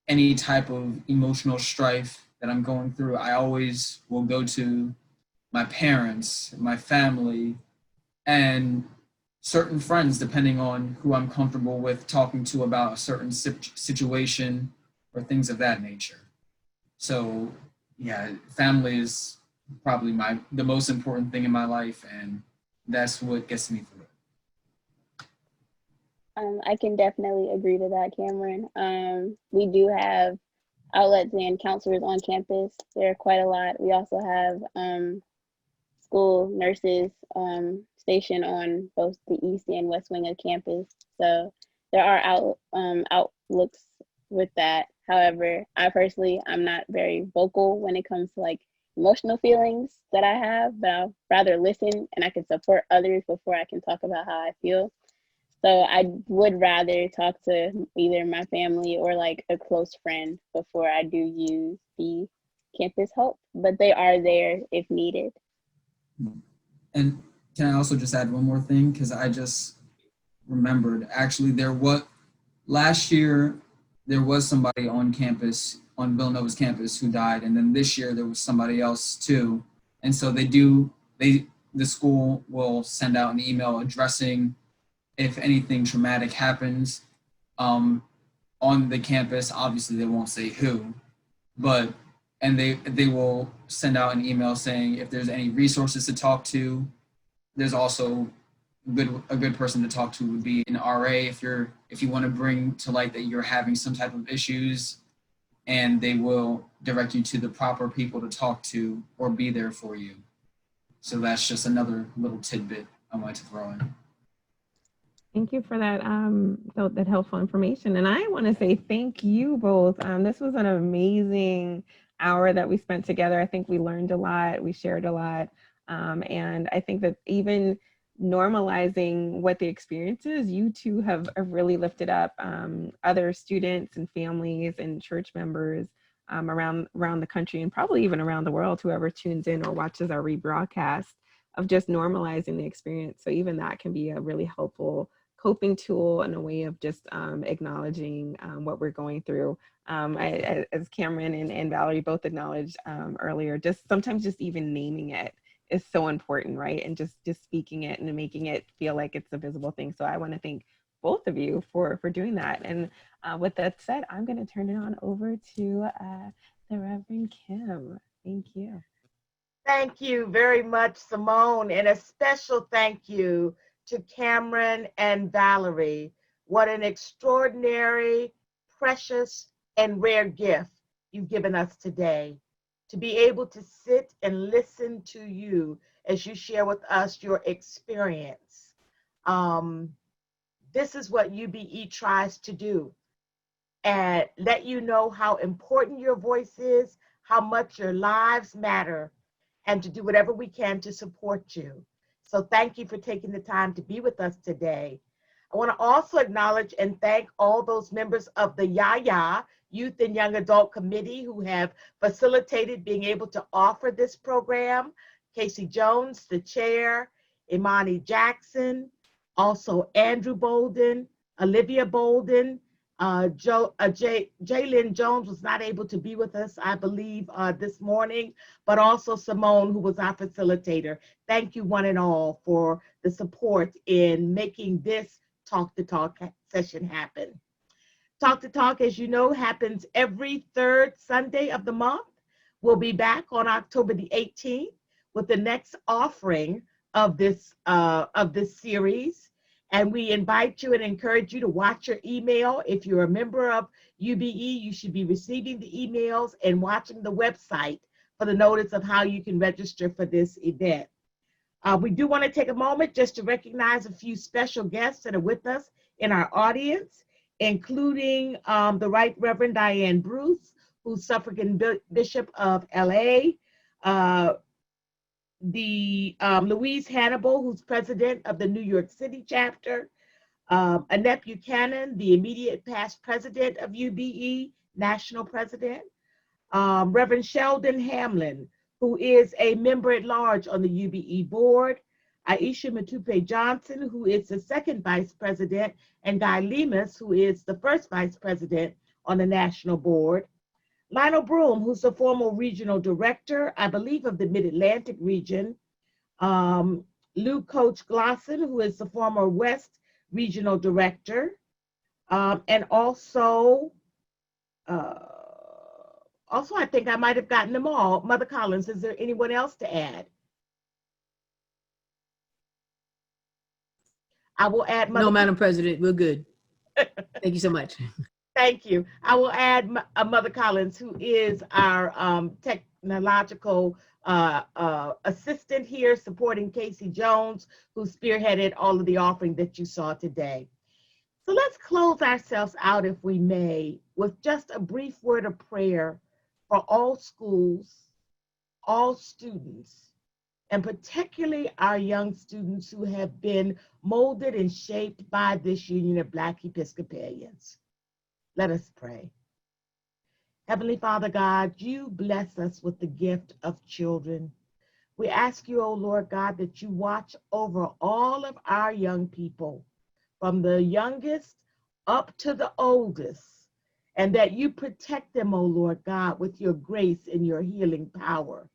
any type of emotional strife that I'm going through, I always will go to my parents, my family, and certain friends, depending on who I'm comfortable with talking to about a certain situation or things of that nature. So yeah, family is probably the most important thing in my life, and that's what gets me through it. I can definitely agree to that, Cameron. We do have outlets and counselors on campus. There are quite a lot. We also have school nurses stationed on both the east and west wing of campus. So there are outlooks with that. However, I'm not very vocal when it comes to like emotional feelings that I have, but I'll rather listen and I can support others before I can talk about how I feel. So I would rather talk to either my family or like a close friend before I do use the campus help, but they are there if needed. And can I also just add one more thing? Because I just remembered, actually, last year, there was somebody on campus, on Villanova's campus, who died. And then this year there was somebody else too. And so the school will send out an email addressing if anything traumatic happens on the campus. Obviously they won't say who, and they will send out an email saying if there's any resources to talk to. There's also a good person to talk to would be an RA if you want to bring to light that you're having some type of issues, and they will direct you to the proper people to talk to or be there for you. So that's just another little tidbit I wanted to throw in. Thank you for that helpful information. And I want to say thank you both. This was an amazing hour that we spent together. I think we learned a lot, we shared a lot. And I think that even normalizing what the experience is, you two have really lifted up other students and families and church members around the country, and probably even around the world, whoever tunes in or watches our rebroadcast, of just normalizing the experience. So even that can be a really helpful coping tool and a way of just acknowledging what we're going through. As Cameron and Valerie both acknowledged earlier, just sometimes just even naming it is so important, right? And just speaking it and making it feel like it's a visible thing. So I want to thank both of you for doing that. And with that said, I'm going to turn it on over to the Reverend Kim. Thank you. Thank you very much, Simone, and a special thank you to Cameron and Valerie. What an extraordinary, precious, and rare gift you've given us today. To be able to sit and listen to you as you share with us your experience. This is what UBE tries to do, and let you know how important your voice is, how much your lives matter, and to do whatever we can to support you. So thank you for taking the time to be with us today. I want to also acknowledge and thank all those members of the YAYA, Youth and Young Adult Committee, who have facilitated being able to offer this program. Casey Jones, the chair, Imani Jackson, also Andrew Bolden, Olivia Bolden, Jalen Jones was not able to be with us, I believe, this morning, but also Simone, who was our facilitator. Thank you, one and all, for the support in making this Talk to Talk session happen. Talk to Talk, as you know, happens every third Sunday of the month. We'll be back on October the 18th with the next offering of this series. And we invite you and encourage you to watch your email. If you're a member of UBE, you should be receiving the emails and watching the website for the notice of how you can register for this event. We do want to take a moment just to recognize a few special guests that are with us in our audience, including the Right Reverend Diane Bruce, who's Suffragan Bishop of LA, Louise Hannibal, who's president of the New York City chapter, Annette Buchanan, the immediate past president of UBE, national president, Reverend Sheldon Hamlin, who is a member at large on the UBE board, Aisha Matupe Johnson, who is the second vice president, and Guy Lemus, who is the first vice president on the national board, Lionel Broom, who's the former regional director, I believe, of the Mid-Atlantic region, Lou Coach Glosson, who is the former West regional director, and also I think I might have gotten them all. Mother Collins, is there anyone else to add? I will add Mother. No, Madam President, we're good. Thank you so much. Thank you. I will add Mother Collins, who is our technological assistant here, supporting Casey Jones, who spearheaded all of the offering that you saw today. So let's close ourselves out, if we may, with just a brief word of prayer for all schools, all students, and particularly our young students who have been molded and shaped by this Union of Black Episcopalians. Let us pray. Heavenly Father God, you bless us with the gift of children. We ask you, O Lord God, that you watch over all of our young people, from the youngest up to the oldest, and that you protect them, O Lord God, with your grace and your healing power.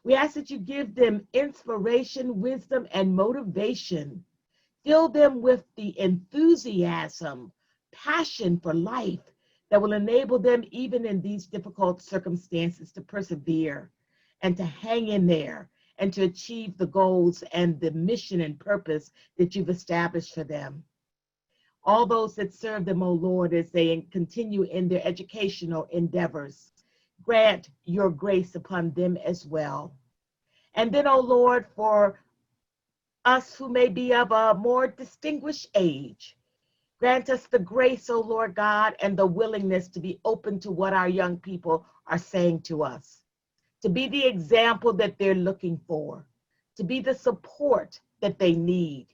We ask that you give them inspiration, wisdom, and motivation. Fill them with the enthusiasm, passion for life that will enable them, even in these difficult circumstances, to persevere and to hang in there and to achieve the goals and the mission and purpose that you've established for them. All those that serve them, O Lord, as they continue in their educational endeavors, grant your grace upon them as well. And then, O Lord, for us who may be of a more distinguished age, grant us the grace, O Lord God, and the willingness to be open to what our young people are saying to us, to be the example that they're looking for, to be the support that they need,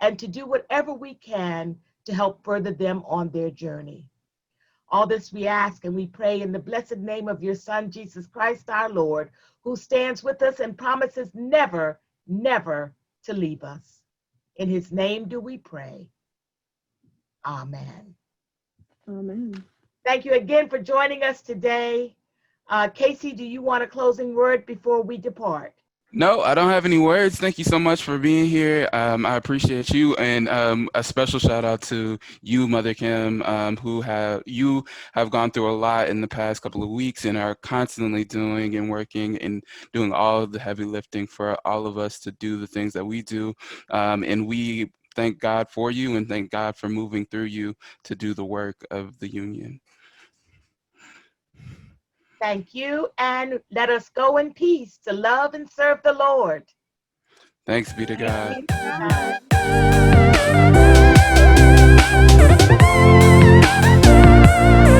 and to do whatever we can to help further them on their journey. All this we ask and we pray in the blessed name of your Son, Jesus Christ, our Lord, who stands with us and promises never, never to leave us. In his name do we pray. Amen. Amen. Thank you again for joining us today. Casey, do you want a closing word before we depart? No, I don't have any words. Thank you so much for being here. I appreciate you, and a special shout out to you, Mother Kim, who have gone through a lot in the past couple of weeks and are constantly doing and working and doing all of the heavy lifting for all of us to do the things that we do. And we thank God for you and thank God for moving through you to do the work of the union. Thank you, and let us go in peace to love and serve the Lord. Thanks be to God. Thank you.